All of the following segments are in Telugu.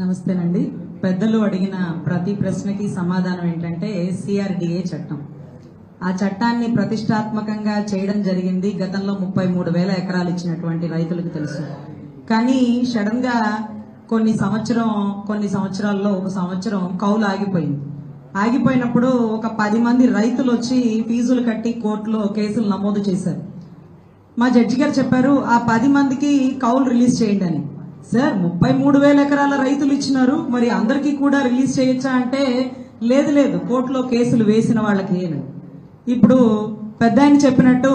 నమస్తేనండి. పెద్దలు అడిగిన ప్రతి ప్రశ్నకి సమాధానం ఏంటంటే సిఆర్డిఏ చట్టం. ఆ చట్టాన్ని ప్రతిష్టాత్మకంగా చేయడం జరిగింది. గతంలో 33,000 ఎకరాలు ఇచ్చినటువంటి రైతులకు తెలుసు. కానీ సడన్ గా కొన్ని సంవత్సరాల్లో ఒక సంవత్సరం కౌలు ఆగిపోయింది. ఆగిపోయినప్పుడు ఒక 10 మంది రైతులు వచ్చి ఫీజులు కట్టి కోర్టులో కేసులు నమోదు చేశారు. మా జడ్జి గారు చెప్పారు, ఆ 10 మందికి కౌలు రిలీజ్ చేయండి అని. సార్, 33,000 ఎకరాల రైతులు ఇచ్చినారు, మరి అందరికీ కూడా రిలీజ్ చేయొచ్చా అంటే లేదు కోర్టులో కేసులు వేసిన వాళ్ళకి. ఇప్పుడు పెద్ద ఆయన చెప్పినట్టు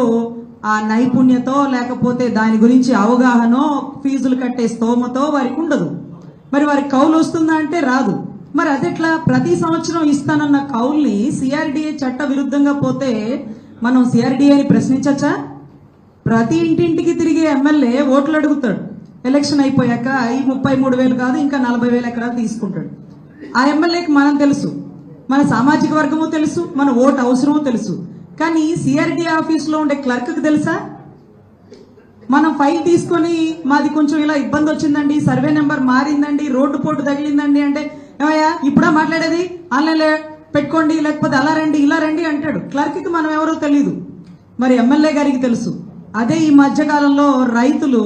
ఆ నైపుణ్యతో లేకపోతే దాని గురించి అవగాహనో ఫీజులు కట్టే స్తోమతో వారికి ఉండదు. మరి వారికి కౌలు వస్తుందా అంటే రాదు. మరి అదెట్లా? ప్రతి సంవత్సరం ఇస్తానన్న కౌల్ని సిఆర్డిఏ చట్ట విరుద్ధంగా పోతే మనం సిఆర్డిఏని ప్రశ్నించచ్చా? ప్రతి ఇంటింటికి తిరిగే ఎమ్మెల్యే ఓట్లు అడుగుతాడు. ఎలక్షన్ అయిపోయాక ఈ 33,000 కాదు ఇంకా 40,000 ఎకరాలు తీసుకుంటాడు. ఆ ఎమ్మెల్యేకి మనం తెలుసు, మన సామాజిక వర్గము తెలుసు, మన ఓటు అవసరమో తెలుసు. కానీ సిఆర్డిఏ ఆఫీసులో ఉండే క్లర్క్కి తెలుసా? మనం ఫైల్ తీసుకొని మాది కొంచెం ఇలా ఇబ్బంది వచ్చిందండి, సర్వే నెంబర్ మారిందండి, రోడ్డు పోటు తగిలిందండి అంటే ఏమయ్యా ఇప్పుడా మాట్లాడేది, ఆన్లైన్లో పెట్టుకోండి లేకపోతే అలా రండి ఇలా రండి అంటాడు. క్లర్క్కి మనం ఎవరో తెలీదు, మరి ఎమ్మెల్యే గారికి తెలుసు. అదే ఈ మధ్యకాలంలో రైతులు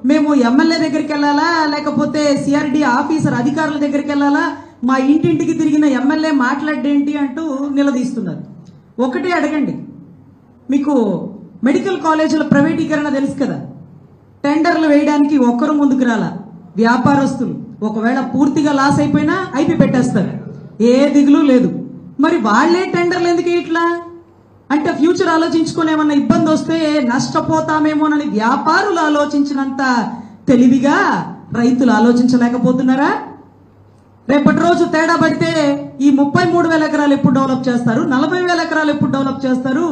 మేము ఎమ్మెల్యే దగ్గరికి వెళ్ళాలా లేకపోతే సిఆర్డిఏ ఆఫీసర్ అధికారుల దగ్గరికి వెళ్ళాలా, మా ఇంటింటికి తిరిగిన ఎమ్మెల్యే మాట్లాడేంటి అంటూ నిలదీస్తున్నారు. ఒకటే అడగండి, మీకు మెడికల్ కాలేజీల ప్రైవేటీకరణ తెలుసు కదా, టెండర్లు వేయడానికి ఒక్కరు ముందుకు రాలా. వ్యాపారస్తులు ఒకవేళ పూర్తిగా లాస్ అయిపోయినా ఐపీ పెట్టేస్తారు, ఏ దిగులు లేదు. మరి వాళ్లే టెండర్లు ఎందుకు ఇట్లా అంటే ఫ్యూచర్ ఆలోచించుకుని ఏమన్నా ఇబ్బంది వస్తే నష్టపోతామేమోనని వ్యాపారులు ఆలోచించినంత తెలివిగా రైతులు ఆలోచించలేకపోతున్నారా? రేపటి రోజు తేడా పడితే ఈ 33,000 ఎకరాలు ఎప్పుడు డెవలప్ చేస్తారు, 40,000 ఎకరాలు ఎప్పుడు డెవలప్ చేస్తారు?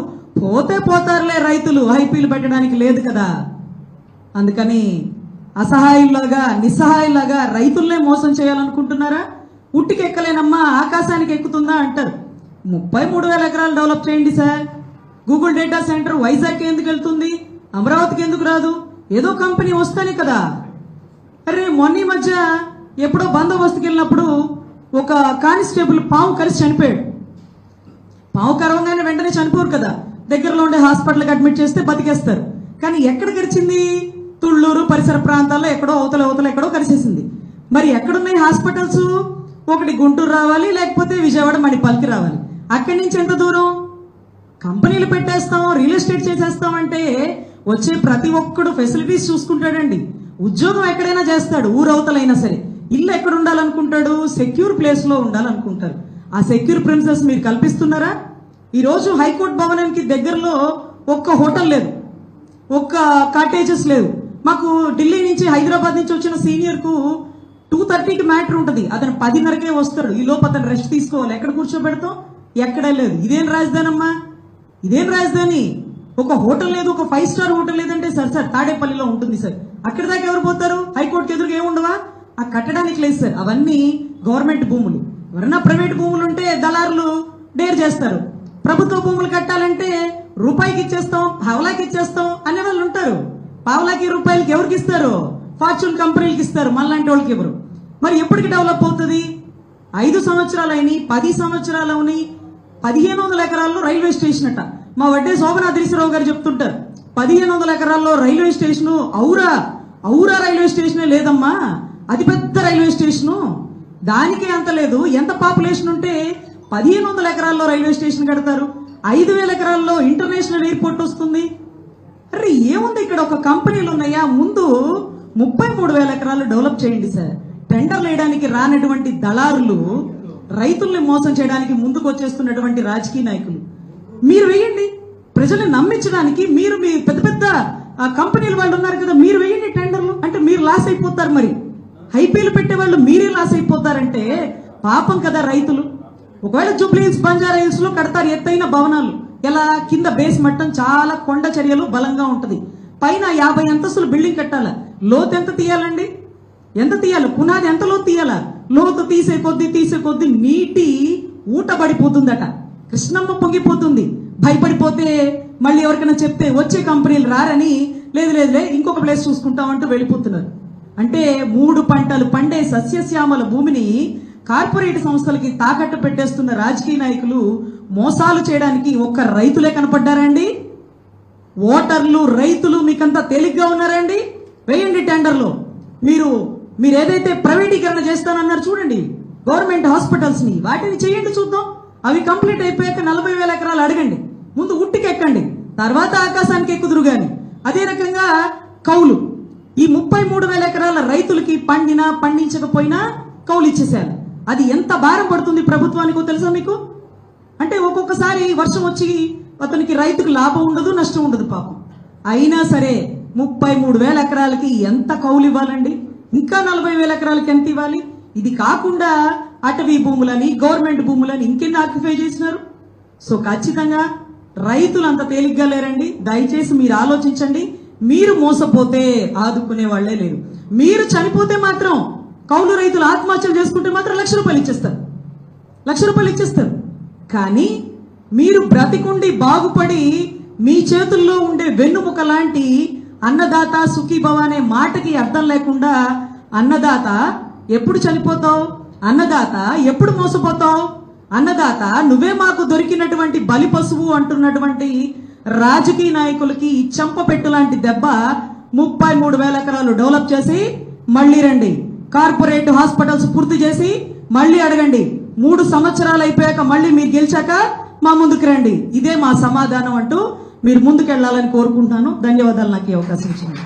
పోతారులే రైతులు, ఐపీలు పెట్టడానికి లేదు కదా. అందుకని అసహాయుల్లాగా నిస్సహాయుల్లాగా రైతుల్నే మోసం చేయాలనుకుంటున్నారా? ఉట్టికెక్కలేనమ్మా ఆకాశానికి ఎక్కుతుందా అంటారు. 33,000 ఎకరాలు డెవలప్ చేయండి sir. Google data centre Vizag ఎందుకు వెళ్తుంది, అమరావతికి ఎందుకు రాదు? ఏదో కంపెనీ వస్తానే కదా. అరే మొన్న మధ్య ఎప్పుడో బందోబస్తుకి వెళ్ళినప్పుడు ఒక కానిస్టేబుల్ పాము కలిసి చనిపోయాడు. పాము కరవంగానే వెంటనే చనిపోరు కదా, దగ్గరలో ఉండే హాస్పిటల్కి అడ్మిట్ చేస్తే బతికేస్తారు. కానీ ఎక్కడ కరిచింది? తుళ్ళూరు పరిసర ప్రాంతాల్లో ఎక్కడో అవతల ఎక్కడో కరిసేసింది. మరి ఎక్కడున్నాయి హాస్పిటల్స్? ఒకటి గుంటూరు రావాలి లేకపోతే విజయవాడ మణిపాల్కి రావాలి. అక్కడి నుంచి ఎంత దూరం? కంపెనీలు పెట్టేస్తాం, రియల్ ఎస్టేట్ చేసేస్తాం అంటే వచ్చే ప్రతి ఒక్కడు ఫెసిలిటీస్ చూసుకుంటాడండి. ఉద్యోగం ఎక్కడైనా చేస్తాడు, ఊరవతలైనా సరే. ఇల్లు ఎక్కడ ఉండాలనుకుంటాడు? సెక్యూర్ ప్లేస్ లో ఉండాలనుకుంటారు. ఆ సెక్యూర్ ప్రిన్సెస్ మీరు కల్పిస్తున్నారా? ఈ రోజు హైకోర్టు భవనానికి దగ్గరలో ఒక్క హోటల్ లేదు, ఒక్క కాటేజెస్ లేదు. మాకు ఢిల్లీ నుంచి హైదరాబాద్ నుంచి వచ్చిన సీనియర్ కు 2:30కి మ్యాటర్ ఉంటుంది, అతను 10:30కే వస్తాడు. ఈ లోపు అతను రెస్ట్ తీసుకోవాలి. ఎక్కడ కూర్చోబెడతాం? ఎక్కడా లేదు. ఇదేం రాజధాని అమ్మా, ఇదేం రాజధాని? ఒక హోటల్ లేదు, ఒక 5 స్టార్ హోటల్ లేదంటే సార్ తాడేపల్లిలో ఉంటుంది సార్. అక్కడి దాకా ఎవరు పోతారు? హైకోర్టుకి ఎదురుగా ఏముండవా? ఆ కట్టడానికి లేదు సార్. అవన్నీ గవర్నమెంట్ భూములు. ఎవరన్నా ప్రైవేట్ భూములు ఉంటే దళారులు డేర్ చేస్తారు. ప్రభుత్వ భూములు కట్టాలంటే రూపాయికి ఇచ్చేస్తాం, హవలాకి ఇచ్చేస్తాం అనే వాళ్ళు ఉంటారు. పావలాకి రూపాయలకి ఎవరికి ఇస్తారు? ఫార్చ్యూన్ కంపెనీలకి ఇస్తారు, మనలాంటి వాళ్ళకి ఎవరు? మరి ఎప్పటికి డెవలప్ అవుతుంది? 5 సంవత్సరాలైన 10 సంవత్సరాలని 1,500 ఎకరాల్లో రైల్వే స్టేషన్ అట. మా వడ్డే శోభనాద్రీశ్వరరావు గారు చెప్తుంటారు, 1,500 ఎకరాల్లో రైల్వే స్టేషను ఔరా రైల్వే స్టేషనే లేదమ్మా, అతిపెద్ద రైల్వే స్టేషను. దానికే అంత లేదు. ఎంత పాపులేషన్ ఉంటే 1,500 ఎకరాల్లో రైల్వే స్టేషన్ కడతారు? 5,000 ఎకరాల్లో ఇంటర్నేషనల్ ఎయిర్పోర్ట్ వస్తుంది. అరే ఏముంది ఇక్కడ? ఒక కంపెనీలు ఉన్నాయా? ముందు 33,000 ఎకరాలు డెవలప్ చేయండి సార్. టెండర్లు వేయడానికి రానటువంటి దళారులు రైతుల్ని మోసం చేయడానికి ముందుకు వచ్చేస్తున్నటువంటి రాజకీయ నాయకులు మీరు వేయండి. ప్రజల్ని నమ్మించడానికి మీరు మీ పెద్ద కంపెనీల వాళ్ళు ఉన్నారు కదా, మీరు వేయండి టెండర్లు. అంటే మీరు లాస్ అయిపోతారు. మరి ఐపీలు పెట్టే వాళ్ళు మీరే లాస్ అయిపోతారంటే పాపం కదా రైతులు. ఒకవేళ జూబ్లీ హిల్స్ బంజారా హిల్స్ లో కడతారు ఎత్తైన భవనాలు. ఎలా? కింద బేస్ మట్టం చాలా కొండ చర్యలు బలంగా ఉంటది, పైన 50 అంతస్తులు బిల్డింగ్ కట్టాల. లోతు ఎంత తీయాలండి? ఎంత తీయాలి? పునాది ఎంత లోతు తీయాలా? లోతు తీసే కొద్దీ నీటి ఊట పడిపోతుందట. కృష్ణమ్మ పొంగిపోతుంది. భయపడిపోతే మళ్ళీ ఎవరికైనా చెప్తే వచ్చే కంపెనీలు రారని లేదులే ఇంకొక ప్లేస్ చూసుకుంటామంటూ వెళ్ళిపోతున్నారు. అంటే 3 పంటలు పండే సస్యశ్యామల భూమిని కార్పొరేట్ సంస్థలకి తాకట్టు పెట్టేస్తున్న రాజకీయ నాయకులు మోసాలు చేయడానికి ఒక్క రైతులే కనపడ్డారండి? ఓటర్లు రైతులు మీకంతా తేలిగ్గా ఉన్నారండి? వేయండి టెండర్లో. మీరు ఏదైతే ప్రైవేటీకరణ చేస్తానన్నారు చూడండి గవర్నమెంట్ హాస్పిటల్స్ ని, వాటిని చేయండి చూద్దాం. అవి కంప్లీట్ అయిపోయాక 40,000 ఎకరాలు అడగండి. ముందు ఉట్టికెక్కండి, తర్వాత ఆకాశానికి ఎక్కుదురు గాని. అదే రకంగా కౌలు, ఈ 33,000 ఎకరాల రైతులకి పండినా పండించకపోయినా కౌలు ఇచ్చేసారు. అది ఎంత భారం పడుతుంది ప్రభుత్వానికో తెలుసా మీకు? అంటే ఒక్కొక్కసారి వర్షం వచ్చి అతనికి రైతుకు లాభం ఉండదు, నష్టం ఉండదు పాపం. అయినా సరే 33,000 ఎకరాలకి ఎంత కౌలు ఇవ్వాలండి? ఇంకా 40,000 ఎకరాలకి ఎంత ఇవ్వాలి? ఇది కాకుండా అటవీ భూములని గవర్నమెంట్ భూములని ఇంకెన్ని ఆక్యుపై చేసినారు. సో ఖచ్చితంగా రైతులు అంత తేలిగ్గా లేరండి. దయచేసి మీరు ఆలోచించండి. మీరు మోసపోతే ఆదుకునే వాళ్లే లేరు. మీరు చనిపోతే మాత్రం కౌలు రైతులు ఆత్మహత్యలు చేసుకుంటే మాత్రం ₹1,00,000 ఇచ్చేస్తారు, ₹1,00,000 ఇచ్చేస్తారు. కానీ మీరు బ్రతికుండి బాగుపడి మీ చేతుల్లో ఉండే వెన్నుముక లాంటి అన్నదాత సుఖీభవ అనే మాటకి అర్థం లేకుండా అన్నదాత ఎప్పుడు చనిపోతావు, అన్నదాత ఎప్పుడు మోసపోతావు, అన్నదాత నువ్వే మాకు దొరికినటువంటి బలి పశువు అంటున్నటువంటి రాజకీయ నాయకులకి చెంపపెట్టు లాంటి దెబ్బ. 33,000 ఎకరాలు డెవలప్ చేసి మళ్ళీ రండి, కార్పొరేట్ హాస్పిటల్స్ పూర్తి చేసి మళ్ళీ అడగండి. 3 సంవత్సరాలు అయిపోయాక మళ్ళీ మీరు గెలిచాక మా ముందుకు రండి. ఇదే మా సమాధానం అంటూ మీరు ముందుకెళ్లాలని కోరుకుంటున్నాను. ధన్యవాదాలు నాకు ఈ అవకాశం ఇచ్చింది.